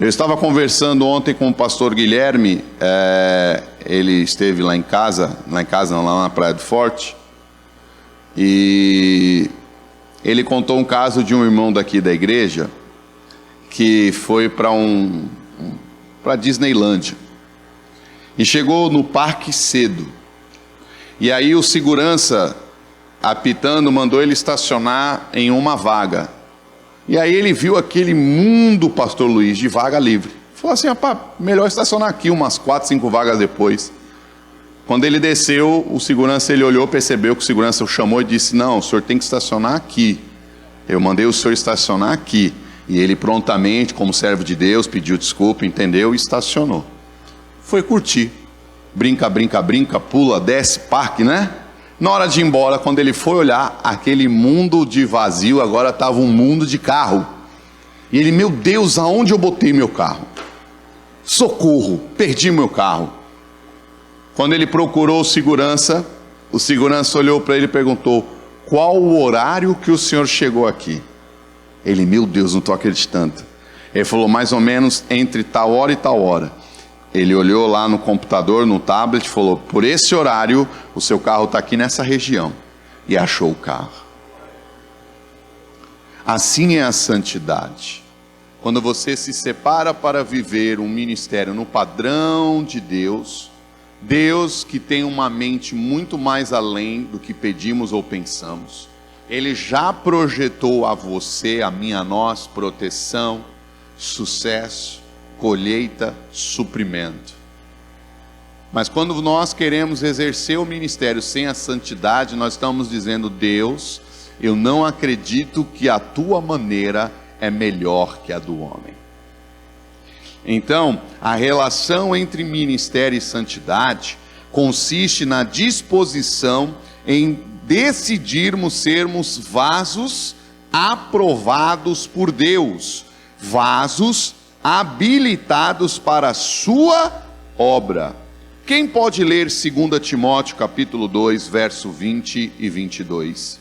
Eu estava conversando ontem com o pastor Guilherme, ele esteve lá na Praia do Forte, e ele contou um caso de um irmão daqui da igreja, que foi para Disneylândia, e chegou no parque cedo, e aí o segurança, apitando, mandou ele estacionar em uma vaga. E aí ele viu aquele mundo, pastor Luiz, de vaga livre. Falou assim, rapaz, melhor estacionar aqui umas 4, 5 vagas depois. Quando ele desceu, o segurança, ele olhou, percebeu que o segurança o chamou e disse, não, o senhor tem que estacionar aqui. Eu mandei o senhor estacionar aqui. E ele prontamente, como servo de Deus, pediu desculpa, entendeu? E estacionou. Foi curtir. Brinca, brinca, brinca, pula, desce, parque, né? Na hora de ir embora, quando ele foi olhar, aquele mundo de vazio, agora estava um mundo de carro. E ele, meu Deus, aonde eu botei meu carro? Socorro, perdi meu carro. Quando ele procurou o segurança olhou para ele e perguntou, qual o horário que o senhor chegou aqui? Ele, meu Deus, não estou acreditando. Ele falou, mais ou menos entre tal hora e tal hora. Ele olhou lá no computador, no tablet, falou, por esse horário, o seu carro está aqui nessa região. E achou o carro. Assim é a santidade. Quando você se separa para viver um ministério no padrão de Deus, Deus que tem uma mente muito mais além do que pedimos ou pensamos, Ele já projetou a você, a mim, a nós, proteção, sucesso, colheita, suprimento. Mas quando nós queremos exercer o ministério sem a santidade, nós estamos dizendo, Deus, eu não acredito que a tua maneira é melhor que a do homem. Então, a relação entre ministério e santidade consiste na disposição em decidirmos sermos vasos aprovados por Deus, vasos habilitados para a sua obra. Quem pode ler 2 Timóteo capítulo 2, verso 20 e 22?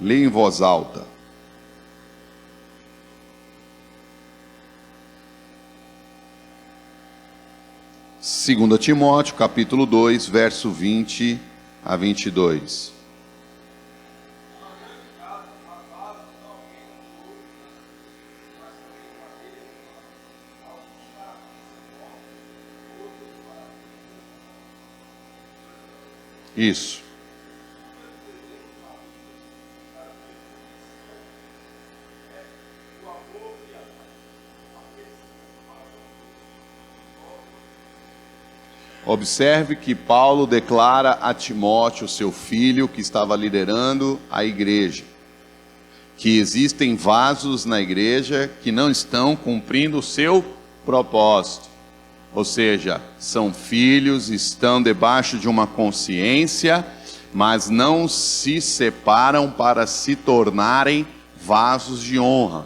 Leia em voz alta. Segunda Timóteo, capítulo 2, verso 20 a 22. Isso. Observe que Paulo declara a Timóteo, seu filho, que estava liderando a igreja, que existem vasos na igreja que não estão cumprindo o seu propósito. Ou seja, são filhos, estão debaixo de uma consciência, mas não se separam para se tornarem vasos de honra.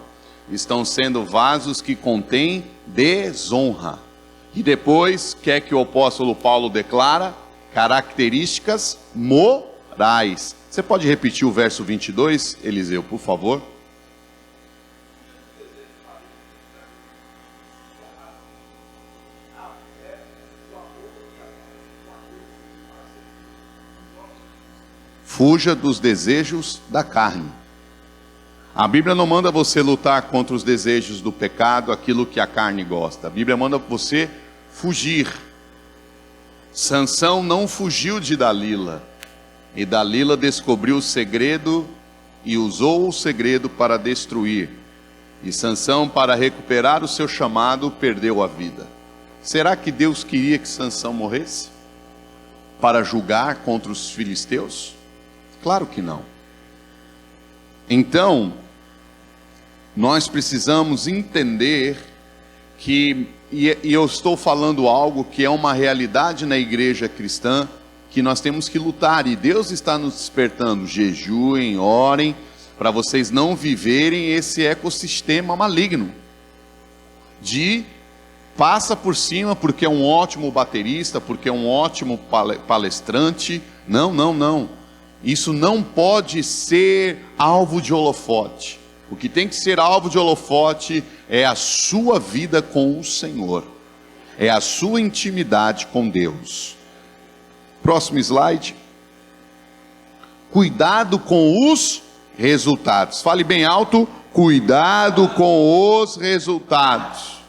Estão sendo vasos que contêm desonra. E depois, o que é que o apóstolo Paulo declara? Características morais. Você pode repetir o verso 22, Eliseu, por favor? Fuja dos desejos da carne. A Bíblia não manda você lutar contra os desejos do pecado, aquilo que a carne gosta. A Bíblia manda você fugir. Sansão não fugiu de Dalila. E Dalila descobriu o segredo e usou o segredo para destruir. E Sansão, para recuperar o seu chamado, perdeu a vida. Será que Deus queria que Sansão morresse? Para julgar contra os filisteus? Claro que não. Então, nós precisamos entender que, e eu estou falando algo que é uma realidade na igreja cristã, que nós temos que lutar, e Deus está nos despertando, jejuem, orem, para vocês não viverem esse ecossistema maligno, de passa por cima porque é um ótimo baterista, porque é um ótimo palestrante. Não, não, não. Isso não pode ser alvo de holofote. O que tem que ser alvo de holofote é a sua vida com o Senhor. É a sua intimidade com Deus. Próximo slide. Cuidado com os resultados. Fale bem alto. Cuidado com os resultados.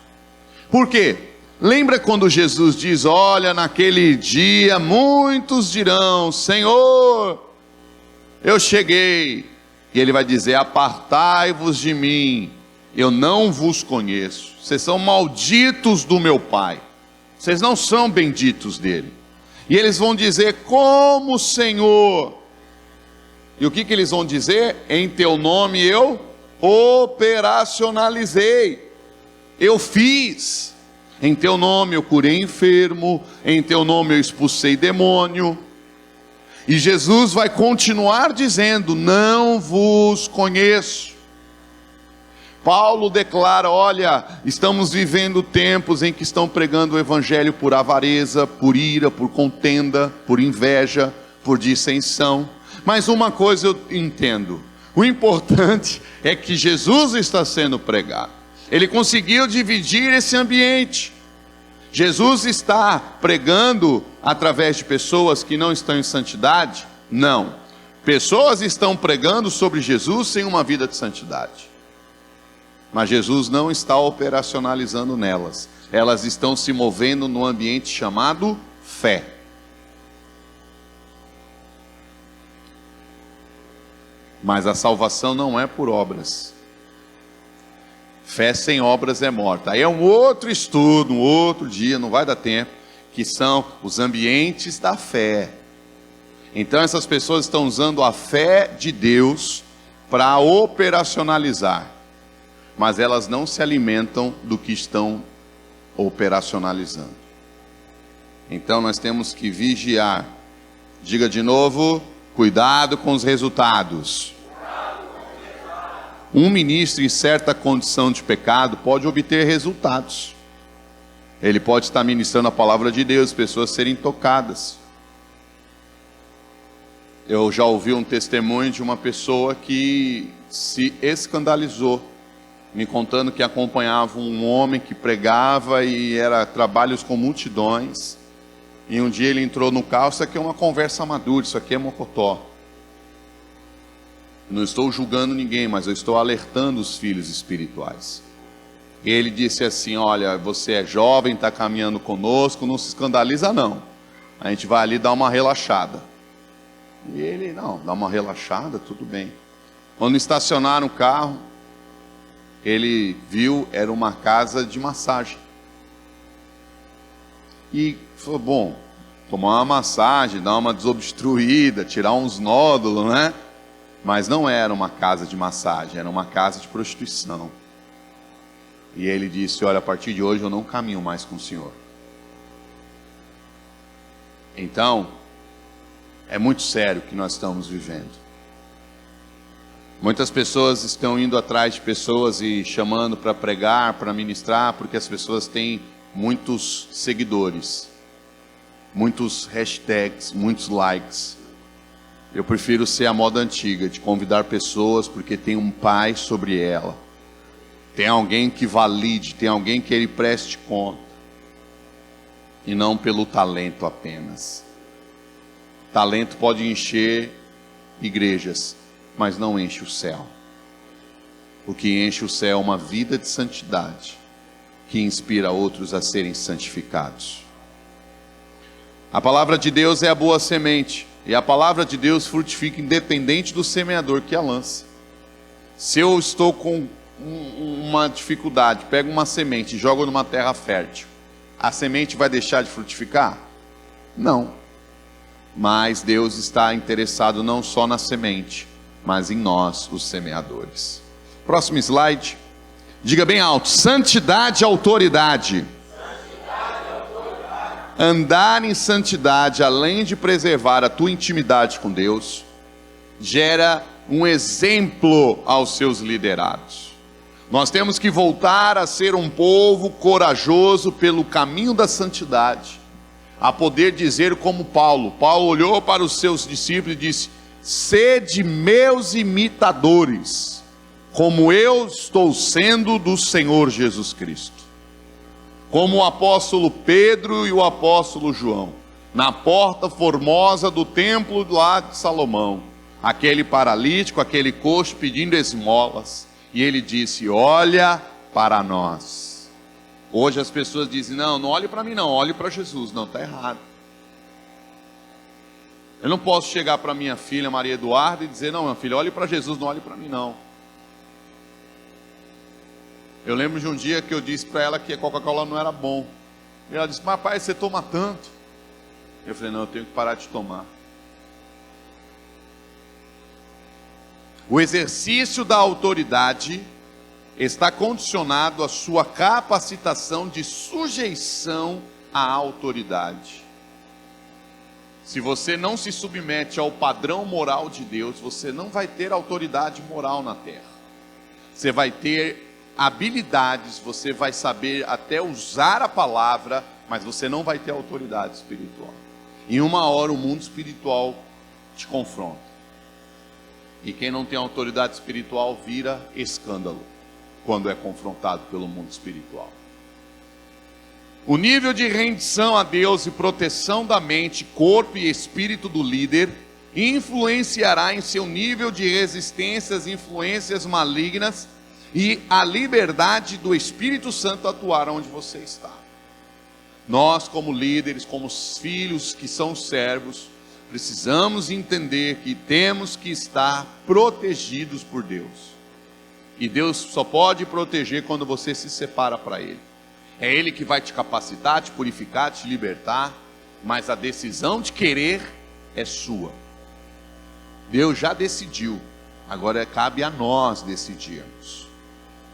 Por quê? Lembra quando Jesus diz, olha, naquele dia muitos dirão, Senhor, eu cheguei. E ele vai dizer, apartai-vos de mim, eu não vos conheço. Vocês são malditos do meu Pai. Vocês não são benditos dele. E eles vão dizer, como Senhor? E o que eles vão dizer? Em teu nome eu operacionalizei. Eu fiz. Em teu nome eu curei enfermo. Em teu nome eu expulsei demônio. E Jesus vai continuar dizendo, não vos conheço. Paulo declara, olha, estamos vivendo tempos em que estão pregando o evangelho por avareza, por ira, por contenda, por inveja, por dissensão. Mas uma coisa eu entendo, o importante é que Jesus está sendo pregado. Ele conseguiu dividir esse ambiente. Jesus está pregando através de pessoas que não estão em santidade? Não. Pessoas estão pregando sobre Jesus sem uma vida de santidade. Mas Jesus não está operacionalizando nelas. Elas estão se movendo no ambiente chamado fé. Mas a salvação não é por obras. Fé sem obras é morta. Aí é um outro estudo, um outro dia, não vai dar tempo, que são os ambientes da fé. Então essas pessoas estão usando a fé de Deus para operacionalizar. Mas elas não se alimentam do que estão operacionalizando. Então nós temos que vigiar. Diga de novo, cuidado com os resultados. Um ministro em certa condição de pecado pode obter resultados. Ele pode estar ministrando a palavra de Deus, pessoas serem tocadas. Eu já ouvi um testemunho de uma pessoa que se escandalizou, me contando que acompanhava um homem que pregava e era trabalhos com multidões. E um dia ele entrou no carro, isso aqui é uma conversa madura, isso aqui é mocotó. Não estou julgando ninguém, mas eu estou alertando os filhos espirituais. Ele disse assim, olha, você é jovem, está caminhando conosco, não se escandaliza não. A gente vai ali dar uma relaxada. E ele, não, dá uma relaxada, tudo bem. Quando estacionaram o carro, ele viu, era uma casa de massagem. E falou, bom, tomar uma massagem, dar uma desobstruída, tirar uns nódulos, né? Mas não era uma casa de massagem, era uma casa de prostituição. E ele disse, olha, a partir de hoje eu não caminho mais com o Senhor. Então, é muito sério o que nós estamos vivendo. Muitas pessoas estão indo atrás de pessoas e chamando para pregar, para ministrar, porque as pessoas têm muitos seguidores, muitos hashtags, muitos likes. Eu prefiro ser a moda antiga, de convidar pessoas porque tem um pai sobre ela. Tem alguém que valide, tem alguém que ele preste conta. E não pelo talento apenas. Talento pode encher igrejas, mas não enche o céu. O que enche o céu é uma vida de santidade, que inspira outros a serem santificados. A palavra de Deus é a boa semente. E a palavra de Deus frutifica independente do semeador que a lança. Se eu estou com uma dificuldade, pego uma semente e jogo numa terra fértil, a semente vai deixar de frutificar? Não. Mas Deus está interessado não só na semente, mas em nós, os semeadores. Próximo slide. Diga bem alto, santidade e autoridade. Andar em santidade, além de preservar a tua intimidade com Deus, gera um exemplo aos seus liderados. Nós temos que voltar a ser um povo corajoso pelo caminho da santidade, a poder dizer como Paulo. Paulo olhou para os seus discípulos e disse: sede meus imitadores, como eu estou sendo do Senhor Jesus Cristo. Como o apóstolo Pedro e o apóstolo João, na porta formosa do templo lá de Salomão, aquele paralítico, aquele coxo pedindo esmolas, e ele disse: olha para nós. Hoje as pessoas dizem: não olhe para mim não, olhe para Jesus. Não, está errado. Eu não posso chegar para minha filha Maria Eduarda e dizer: não, minha filha, olhe para Jesus, não olhe para mim não. Eu lembro de um dia que eu disse para ela que a Coca-Cola não era bom, e ela disse: mas pai, você toma tanto. Eu falei: não, eu tenho que parar de tomar. O exercício da autoridade está condicionado à sua capacitação de sujeição à autoridade. Se você não se submete ao padrão moral de Deus, você não vai ter autoridade moral na terra. Você vai ter habilidades, você vai saber até usar a palavra, mas você não vai ter autoridade espiritual. Em uma hora o mundo espiritual te confronta. E quem não tem autoridade espiritual vira escândalo quando é confrontado pelo mundo espiritual. O nível de rendição a Deus e proteção da mente, corpo e espírito do líder influenciará em seu nível de resistência às influências malignas e a liberdade do Espírito Santo atuar onde você está. Nós, como líderes, como filhos que são servos, precisamos entender que temos que estar protegidos por Deus. E Deus só pode proteger quando você se separa para Ele. É Ele que vai te capacitar, te purificar, te libertar, mas a decisão de querer é sua. Deus já decidiu, agora cabe a nós decidirmos.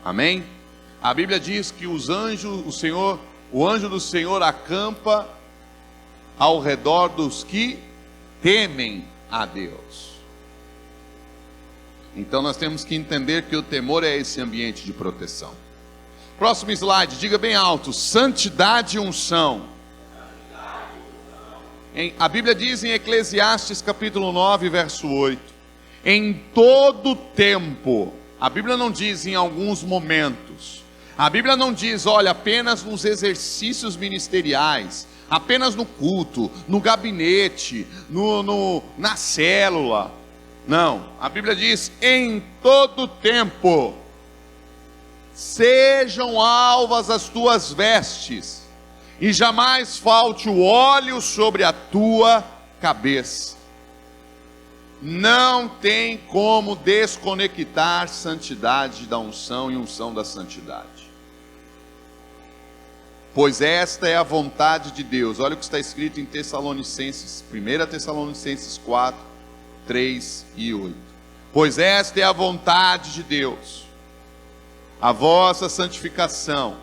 Amém? A Bíblia diz que o anjo do Senhor acampa ao redor dos que temem a Deus. Então nós temos que entender que o temor é esse ambiente de proteção. Próximo slide, diga bem alto: santidade e unção. A Bíblia diz em Eclesiastes capítulo 9, verso 8: em todo tempo. A Bíblia não diz em alguns momentos. A Bíblia não diz, olha, apenas nos exercícios ministeriais, apenas no culto, no gabinete, na célula. Não, a Bíblia diz em todo tempo. Sejam alvas as tuas vestes, e jamais falte o óleo sobre a tua cabeça. Não tem como desconectar santidade da unção e unção da santidade. Pois esta é a vontade de Deus. Olha o que está escrito em Tessalonicenses, 1 Tessalonicenses 4, 3 e 8. Pois esta é a vontade de Deus, a vossa santificação,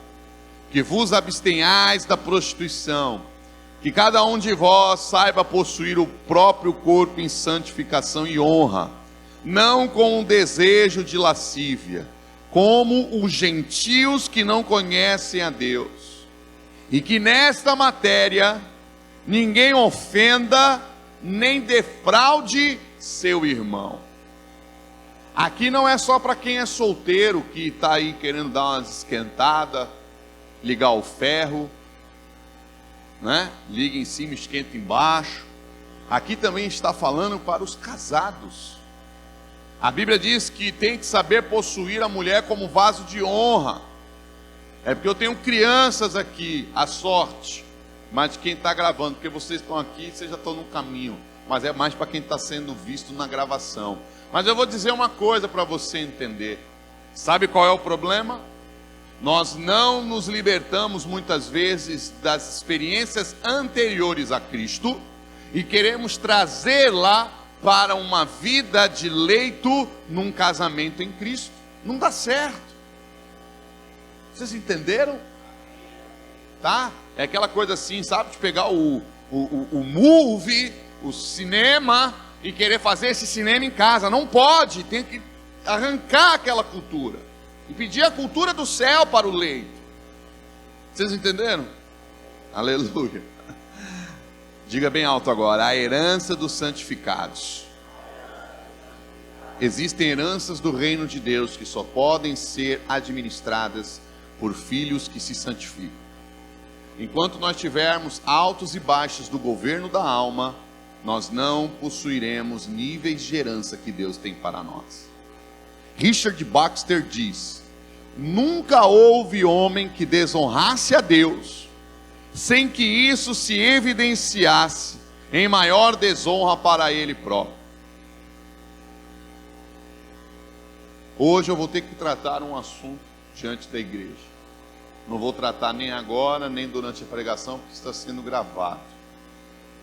que vos abstenhais da prostituição, que cada um de vós saiba possuir o próprio corpo em santificação e honra, não com o desejo de lascívia, como os gentios que não conhecem a Deus, e que nesta matéria ninguém ofenda nem defraude seu irmão. Aqui não é só para quem é solteiro, que está aí querendo dar umas esquentadas, ligar o ferro, né? Liga em cima, esquenta embaixo. Aqui também está falando para os casados. A Bíblia diz que tem que saber possuir a mulher como vaso de honra. É porque eu tenho crianças aqui, a sorte, mas de quem está gravando, porque vocês estão aqui, vocês já estão no caminho, mas é mais para quem está sendo visto na gravação. Mas eu vou dizer uma coisa para você entender. Sabe qual é o problema? Nós não nos libertamos muitas vezes das experiências anteriores a Cristo e queremos trazê-la para uma vida de leito num casamento em Cristo. Não dá certo. Vocês entenderam? Tá? É aquela coisa assim, sabe? De pegar o movie, o cinema, e querer fazer esse cinema em casa. Não pode, tem que arrancar aquela cultura. e pedir a cultura do céu para o leito. Vocês entenderam? Aleluia. Diga bem alto agora: a herança dos santificados. Existem heranças do reino de Deus que só podem ser administradas por filhos que se santificam. Enquanto nós tivermos altos e baixos do governo da alma, nós não possuiremos níveis de herança que Deus tem para nós. Richard Baxter diz: nunca houve homem que desonrasse a Deus sem que isso se evidenciasse em maior desonra para ele próprio. Hoje eu vou ter que tratar um assunto diante da igreja. Não vou tratar nem agora, nem durante a pregação, porque está sendo gravado.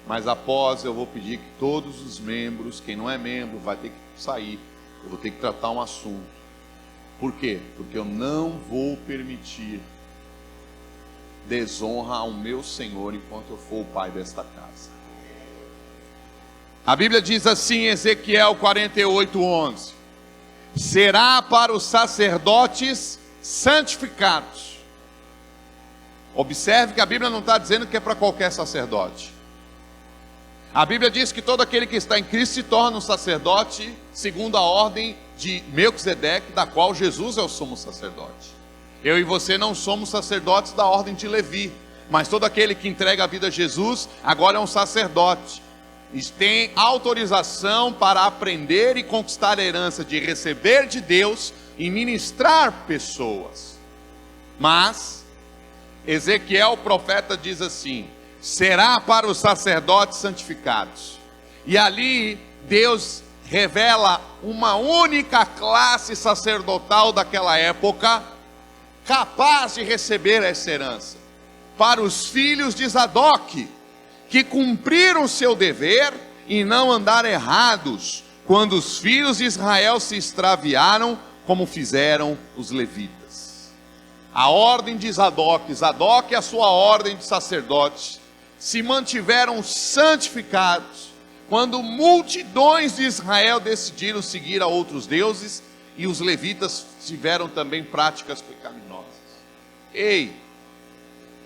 Mas após eu vou pedir que todos os membros, quem não é membro, vai ter que sair. Eu vou ter que tratar um assunto. Por quê? Porque eu não vou permitir desonra ao meu Senhor enquanto eu for o pai desta casa. A Bíblia diz assim em Ezequiel 48:11: será para os sacerdotes santificados. Observe que a Bíblia não está dizendo que é para qualquer sacerdote. A Bíblia diz que todo aquele que está em Cristo se torna um sacerdote segundo a ordem de Melquisedeque, da qual Jesus é o sumo sacerdote. Eu e você não somos sacerdotes da ordem de Levi, mas todo aquele que entrega a vida a Jesus agora é um sacerdote. E tem autorização para aprender e conquistar a herança de receber de Deus e ministrar pessoas. Mas Ezequiel, o profeta, diz assim: será para os sacerdotes santificados. E ali Deus revela uma única classe sacerdotal daquela época capaz de receber essa herança. Para os filhos de Zadok, que cumpriram seu dever e não andaram errados quando os filhos de Israel se extraviaram, como fizeram os levitas. A ordem de Zadok, Zadok é a sua ordem de sacerdotes, se mantiveram santificados quando multidões de Israel decidiram seguir a outros deuses, e os levitas tiveram também práticas pecaminosas. Ei,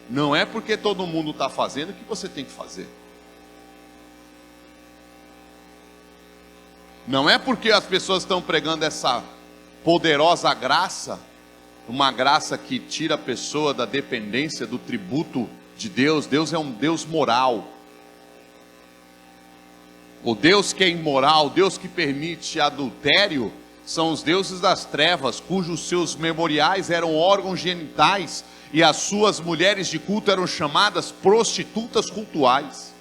não é porque todo mundo está fazendo que você tem que fazer. Não é porque as pessoas estão pregando essa poderosa graça, uma graça que tira a pessoa da dependência do tributo de Deus. Deus é um Deus moral. O Deus que é imoral, o Deus que permite adultério, são os deuses das trevas, cujos seus memoriais eram órgãos genitais, e as suas mulheres de culto eram chamadas prostitutas cultuais.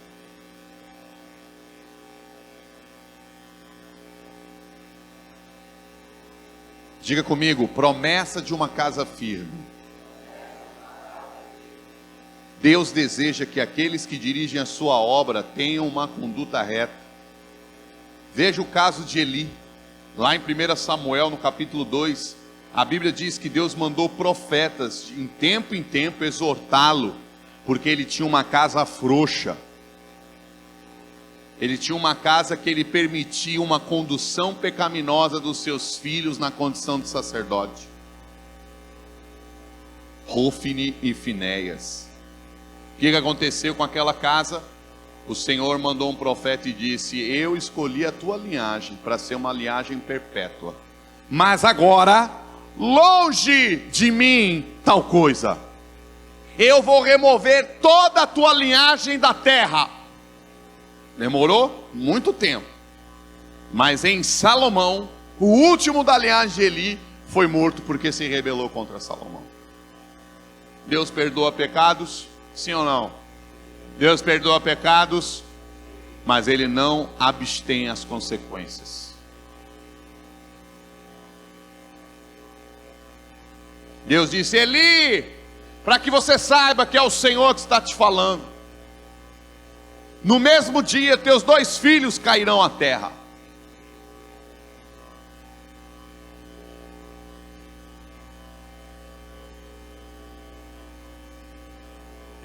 Diga comigo: promessa de uma casa firme. Deus deseja que aqueles que dirigem a sua obra tenham uma conduta reta. Veja o caso de Eli, lá em 1 Samuel, no capítulo 2, a Bíblia diz que Deus mandou profetas, em tempo, exortá-lo, porque ele tinha uma casa frouxa. Ele tinha uma casa que ele permitia uma condução pecaminosa dos seus filhos na condição de sacerdote. Hofni e Finéias. O que aconteceu com aquela casa? O Senhor mandou um profeta e disse: eu escolhi a tua linhagem para ser uma linhagem perpétua, mas agora, longe de mim tal coisa. Eu vou remover toda a tua linhagem da terra. Demorou muito tempo, mas em Salomão, o último da linhagem de Eli foi morto porque se rebelou contra Salomão. Deus perdoa pecados? Sim ou não? Deus perdoa pecados, mas Ele não abstém as consequências. Deus disse: Eli, para que você saiba que é o Senhor que está te falando, no mesmo dia teus 2 filhos cairão à terra.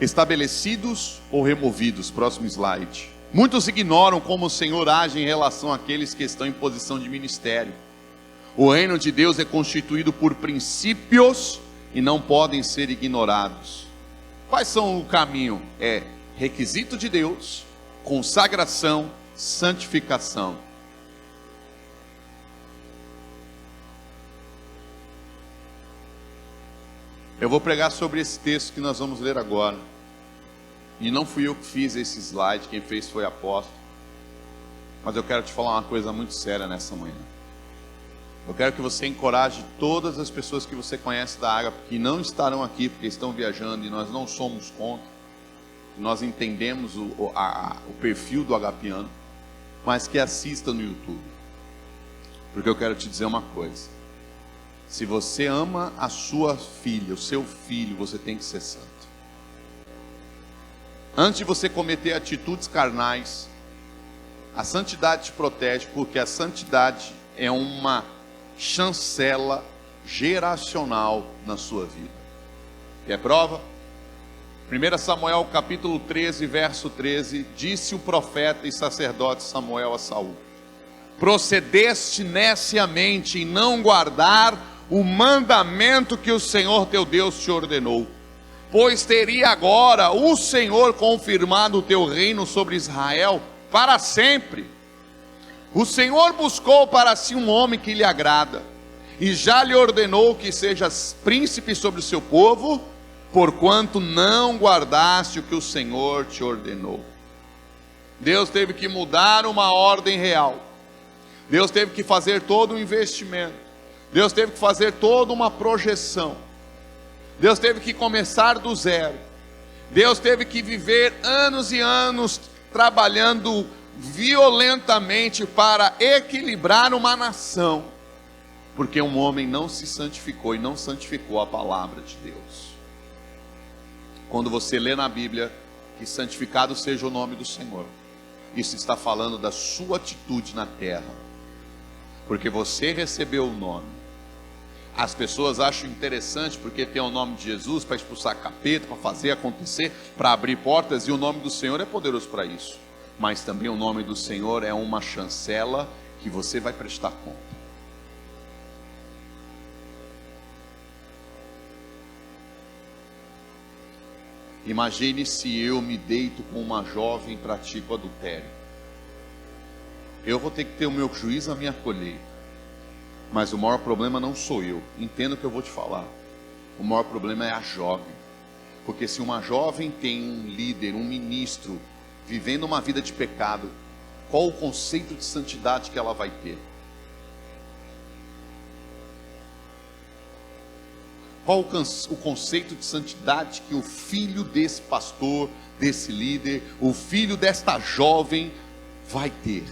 Estabelecidos ou removidos? Próximo slide. Muitos ignoram como o Senhor age em relação àqueles que estão em posição de ministério. O reino de Deus é constituído por princípios e não podem ser ignorados. Quais são o caminho? É requisito de Deus, consagração, santificação. Eu vou pregar sobre esse texto que nós vamos ler agora. E não fui eu que fiz esse slide, quem fez foi o apóstolo. Mas eu quero te falar uma coisa muito séria nessa manhã. Eu quero que você encoraje todas as pessoas que você conhece da Ágape, que não estarão aqui porque estão viajando, e nós não somos contra. Nós entendemos o perfil do agapiano, mas que assistam no YouTube. Porque eu quero te dizer uma coisa. Se você ama a sua filha, o seu filho, você tem que ser santo. Antes de você cometer atitudes carnais, a santidade te protege, porque a santidade é uma chancela geracional na sua vida. Quer prova? 1 Samuel capítulo 13, verso 13, disse o profeta e sacerdote Samuel a Saul: procedeste neciamente em não guardar o mandamento que o Senhor teu Deus te ordenou, pois teria agora o Senhor confirmado o teu reino sobre Israel para sempre. O Senhor buscou para si um homem que lhe agrada, e já lhe ordenou que sejas príncipe sobre o seu povo, porquanto não guardaste o que o Senhor te ordenou. Deus teve que mudar uma ordem real. Deus teve que fazer todo um investimento. Deus teve que fazer toda uma projeção. Deus teve que começar do zero. Deus teve que viver anos e anos trabalhando violentamente para equilibrar uma nação, porque um homem não se santificou e não santificou a palavra de Deus. Quando você lê na Bíblia que santificado seja o nome do Senhor, isso está falando da sua atitude na terra, porque você recebeu o nome. As pessoas acham interessante porque tem o nome de Jesus para expulsar capeta, para fazer acontecer, para abrir portas, e o nome do Senhor é poderoso para isso. Mas também o nome do Senhor é uma chancela que você vai prestar conta. Imagine se eu me deito com uma jovem e pratico adultério. Eu vou ter que ter o meu juízo a me acolher. Mas o maior problema não sou eu. Entenda o que eu vou te falar. O maior problema é a jovem. Porque se uma jovem tem um líder, um ministro, vivendo uma vida de pecado, qual o conceito de santidade que ela vai ter? Qual o conceito de santidade que o filho desse pastor, desse líder, o filho desta jovem vai ter?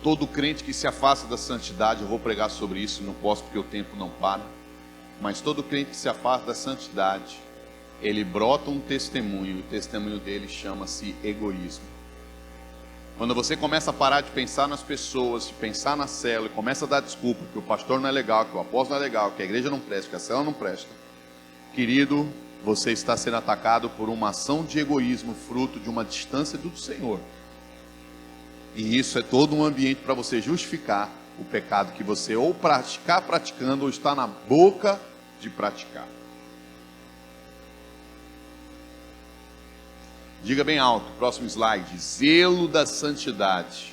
Todo crente que se afasta da santidade, eu vou pregar sobre isso, não posso porque o tempo não para, mas todo crente que se afasta da santidade, ele brota um testemunho, e o testemunho dele chama-se egoísmo. Quando você começa a parar de pensar nas pessoas, de pensar na célula, e começa a dar desculpa que o pastor não é legal, que o apóstolo não é legal, que a igreja não presta, que a célula não presta, querido, você está sendo atacado por uma ação de egoísmo, fruto de uma distância do Senhor. E isso é todo um ambiente para você justificar o pecado que você ou praticando, ou está na boca de praticar. Diga bem alto, próximo slide: zelo da santidade.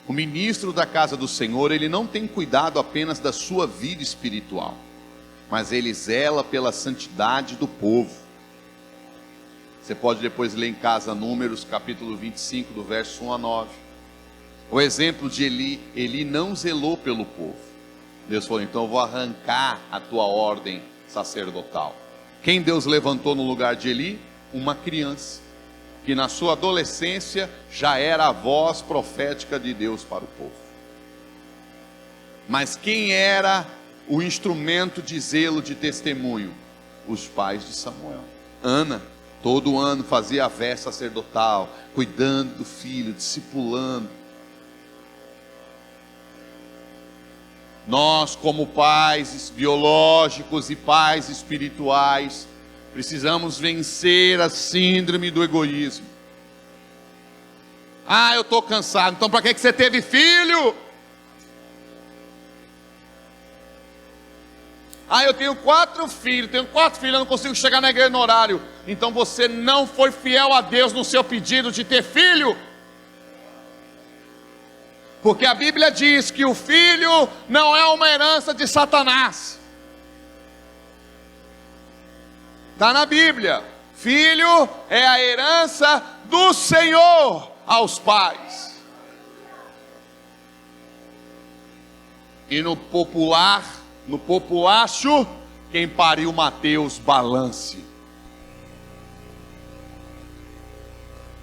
O ministro da casa do Senhor, ele não tem cuidado apenas da sua vida espiritual, mas ele zela pela santidade do povo. Você pode depois ler em casa Números capítulo 25, do verso 1 a 9. O exemplo de Eli não zelou pelo povo. Deus falou: então eu vou arrancar a tua ordem sacerdotal. Quem Deus levantou no lugar de Eli? Uma criança, que na sua adolescência já era a voz profética de Deus para o povo. Mas quem era o instrumento de zelo, de testemunho? Os pais de Samuel. Ana, todo ano fazia a veste sacerdotal, cuidando do filho, discipulando. Nós, como pais biológicos e pais espirituais, Precisamos vencer a síndrome do egoísmo. Ah, eu estou cansado. Então para que você teve filho? Ah, eu tenho 4 filhos, eu não consigo chegar na igreja no horário. Então você não foi fiel a Deus no seu pedido de ter filho. Porque a Bíblia diz que o filho não é uma herança de Satanás. Está na Bíblia. Filho é a herança do Senhor aos pais. E no populacho, quem pariu Mateus, balance.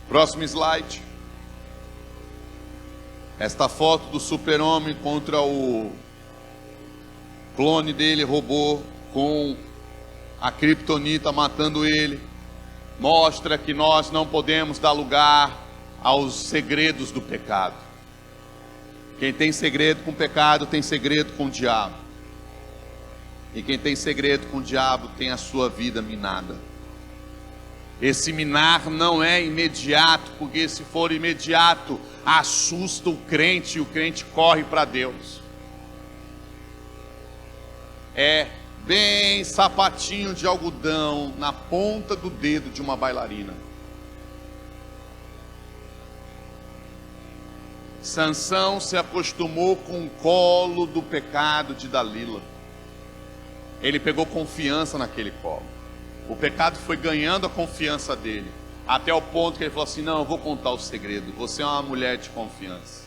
Próximo slide. Esta foto do super-homem contra o clone dele, robô, com a criptonita matando ele, mostra que nós não podemos dar lugar aos segredos do pecado. Quem tem segredo com o pecado, tem segredo com o diabo. E quem tem segredo com o diabo, tem a sua vida minada. Esse minar não é imediato, porque se for imediato, assusta o crente e o crente corre para Deus. É bem sapatinho de algodão na ponta do dedo de uma bailarina. Sansão se acostumou com o colo do pecado de Dalila. Ele pegou confiança naquele colo. O pecado foi ganhando a confiança dele, até o ponto que ele falou assim: não, eu vou contar o segredo, você é uma mulher de confiança.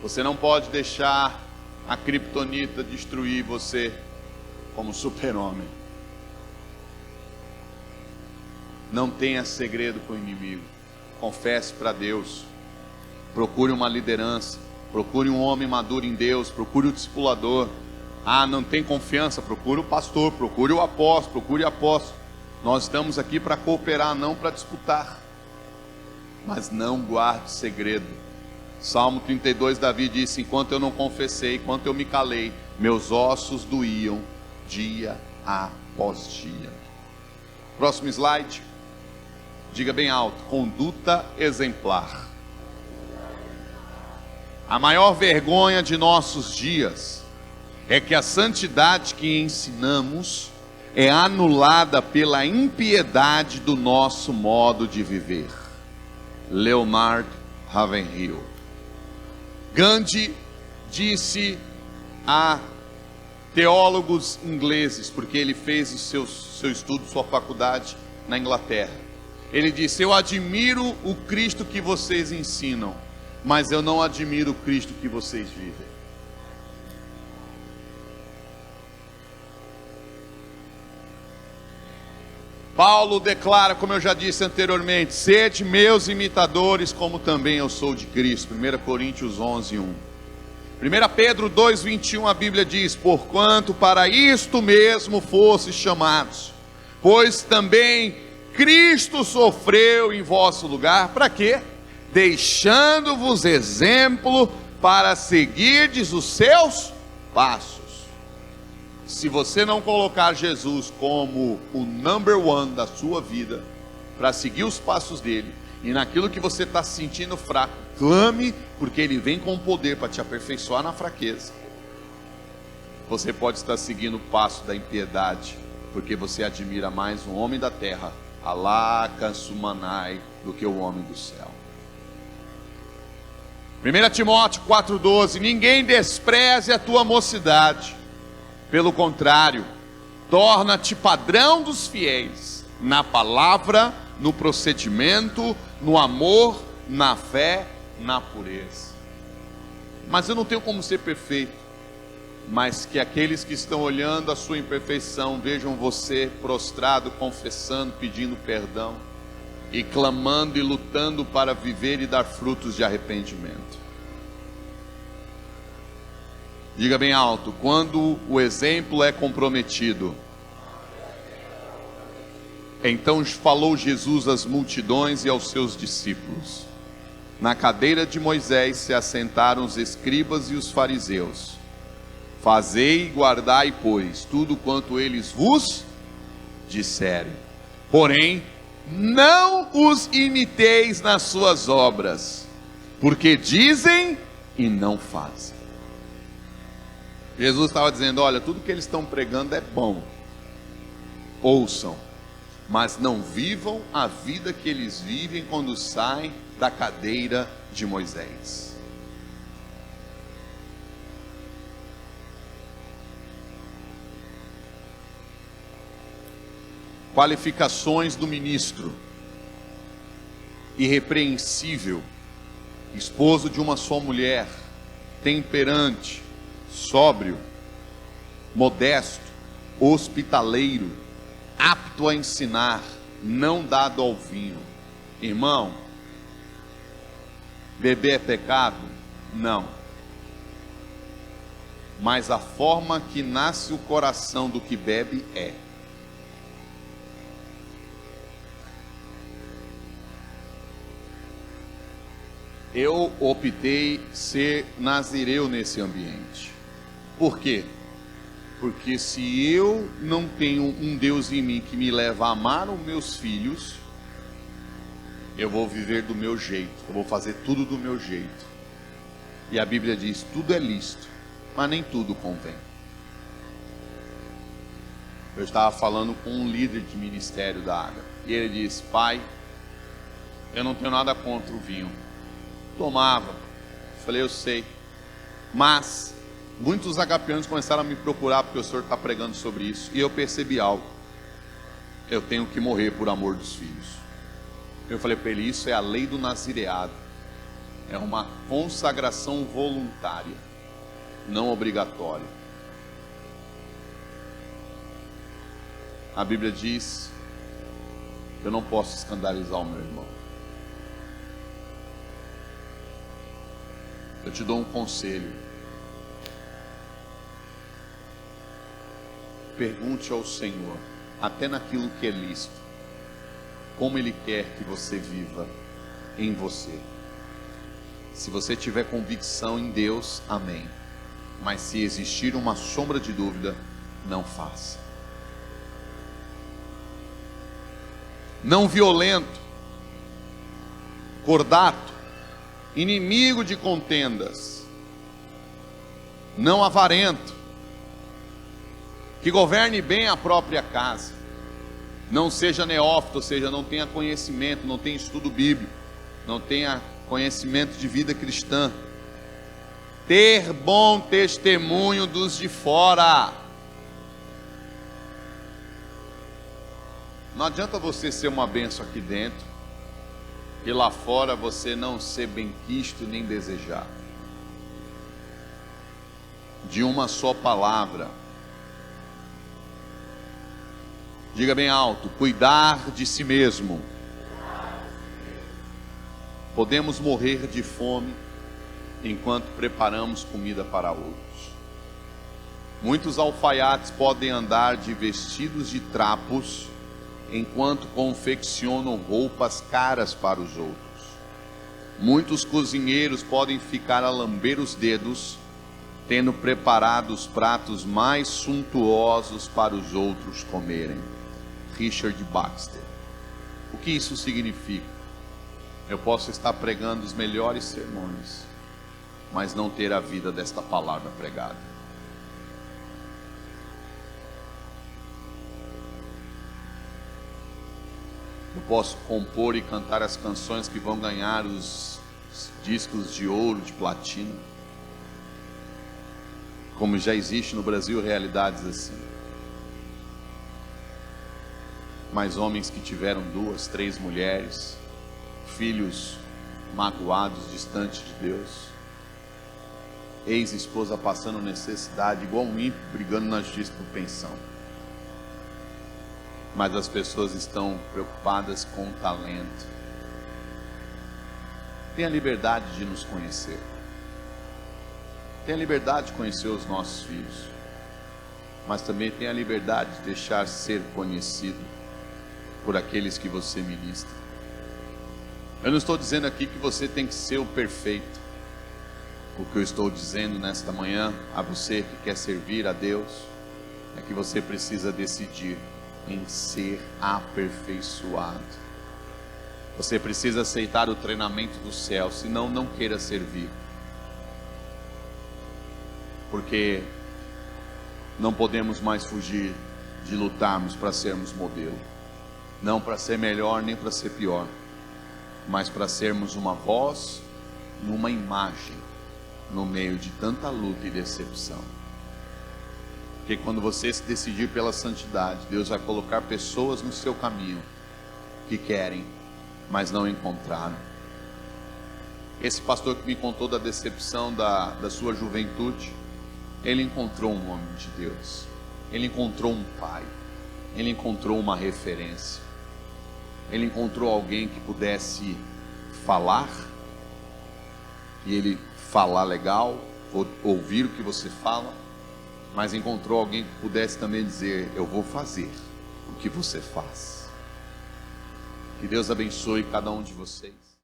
Você não pode deixar a criptonita destruir você como super-homem. Não tenha segredo com o inimigo. Confesse para Deus. Procure uma liderança. Procure um homem maduro em Deus. Procure o discipulador. Ah, não tem confiança? Procure o pastor. Procure o apóstolo. Procure o apóstolo. Nós estamos aqui para cooperar, não para disputar. Mas não guarde segredo. Salmo 32, Davi disse: enquanto eu não confessei, enquanto eu me calei, meus ossos doíam dia após dia. Próximo slide. Diga bem alto: conduta exemplar. A maior vergonha de nossos dias é que a santidade que ensinamos é anulada pela impiedade do nosso modo de viver. Leonard Ravenhill. Gandhi disse a teólogos ingleses, porque ele fez o seu estudo, sua faculdade na Inglaterra. Ele disse: eu admiro o Cristo que vocês ensinam, mas eu não admiro o Cristo que vocês vivem. Paulo declara, como eu já disse anteriormente: sede meus imitadores, como também eu sou de Cristo. 1 Coríntios 11, 1. 1 Pedro 2, 21, a Bíblia diz: porquanto para isto mesmo fostes chamados, pois também Cristo sofreu em vosso lugar. Para quê? Deixando-vos exemplo para seguirdes os seus passos. Se você não colocar Jesus como o number one da sua vida, para seguir os passos dele, e naquilo que você está se sentindo fraco, clame, porque ele vem com poder para te aperfeiçoar na fraqueza. Você pode estar seguindo o passo da impiedade, porque você admira mais um homem da terra, Alá Kansumanai, do que o homem do céu. 1 Timóteo 4,12: ninguém despreze a tua mocidade, pelo contrário, torna-te padrão dos fiéis, na palavra, no procedimento, no amor, na fé, na pureza. Mas eu não tenho como ser perfeito, mas que aqueles que estão olhando a sua imperfeição vejam você prostrado, confessando, pedindo perdão, e clamando e lutando para viver e dar frutos de arrependimento. Diga bem alto: quando o exemplo é comprometido. Então falou Jesus às multidões e aos seus discípulos. Na cadeira de Moisés se assentaram os escribas e os fariseus. Fazei e guardai, pois, tudo quanto eles vos disserem. Porém, não os imiteis nas suas obras, porque dizem e não fazem. Jesus estava dizendo: olha, tudo que eles estão pregando é bom, ouçam, mas não vivam a vida que eles vivem quando saem da cadeira de Moisés. Qualificações do ministro: irrepreensível, esposo de uma só mulher, temperante, sóbrio, modesto, hospitaleiro, apto a ensinar, não dado ao vinho. Irmão, beber é pecado? Não. Mas a forma que nasce o coração do que bebe é. Eu optei ser nazireu nesse ambiente. Por quê? Porque se eu não tenho um Deus em mim que me leva a amar os meus filhos, eu vou viver do meu jeito, eu vou fazer tudo do meu jeito. E a Bíblia diz: tudo é lícito, mas nem tudo convém. Eu estava falando com um líder de ministério da Água, e ele disse: pai, eu não tenho nada contra o vinho. Tomava. Falei: eu sei, mas muitos agapeanos começaram a me procurar porque o senhor está pregando sobre isso, e eu percebi algo: eu tenho que morrer por amor dos filhos. Eu falei para ele: isso é a lei do nazireado, é uma consagração voluntária, não obrigatória. A Bíblia diz: eu não posso escandalizar o meu irmão. Eu te dou um conselho: pergunte ao Senhor, até naquilo que é lícito, como Ele quer que você viva em você. Se você tiver convicção em Deus, amém. Mas se existir uma sombra de dúvida, não faça. Não violento, cordato, inimigo de contendas, não avarento, que governe bem a própria casa, não seja neófito, ou seja, não tenha conhecimento, não tenha estudo bíblico, não tenha conhecimento de vida cristã, ter bom testemunho dos de fora. Não adianta você ser uma bênção aqui dentro e lá fora você não ser benquisto nem desejado. De uma só palavra, diga bem alto: cuidar de si mesmo. Podemos morrer de fome enquanto preparamos comida para outros. Muitos alfaiates podem andar de vestidos de trapos enquanto confeccionam roupas caras para os outros. Muitos cozinheiros podem ficar a lamber os dedos, tendo preparado os pratos mais suntuosos para os outros comerem. Richard Baxter. O que isso significa? Eu posso estar pregando os melhores sermões, mas não ter a vida desta palavra pregada. Eu posso compor e cantar as canções que vão ganhar os discos de ouro, de platina, como já existe no Brasil realidades assim. Mas homens que tiveram 2, 3 mulheres, filhos magoados, distantes de Deus, ex-esposa passando necessidade, igual um ímpio brigando na justiça por pensão. Mas as pessoas estão preocupadas com o talento. Tenha liberdade de nos conhecer. Tenha liberdade de conhecer os nossos filhos. Mas também tenha liberdade de deixar ser conhecido por aqueles que você ministra. Eu não estou dizendo aqui que você tem que ser o perfeito. O que eu estou dizendo nesta manhã a você que quer servir a Deus é que você precisa decidir em ser aperfeiçoado. Você precisa aceitar o treinamento do céu, senão não queira servir. Porque não podemos mais fugir de lutarmos para sermos modelo. Não para ser melhor nem para ser pior, mas para sermos uma voz, numa imagem, no meio de tanta luta e decepção. Porque quando você se decidir pela santidade, Deus vai colocar pessoas no seu caminho que querem, mas não encontraram. Esse pastor que me contou da decepção da sua juventude, ele encontrou um homem de Deus, ele encontrou um pai, ele encontrou uma referência, ele encontrou alguém que pudesse falar, e ele falar legal, ouvir o que você fala, mas encontrou alguém que pudesse também dizer: eu vou fazer o que você faz. Que Deus abençoe cada um de vocês.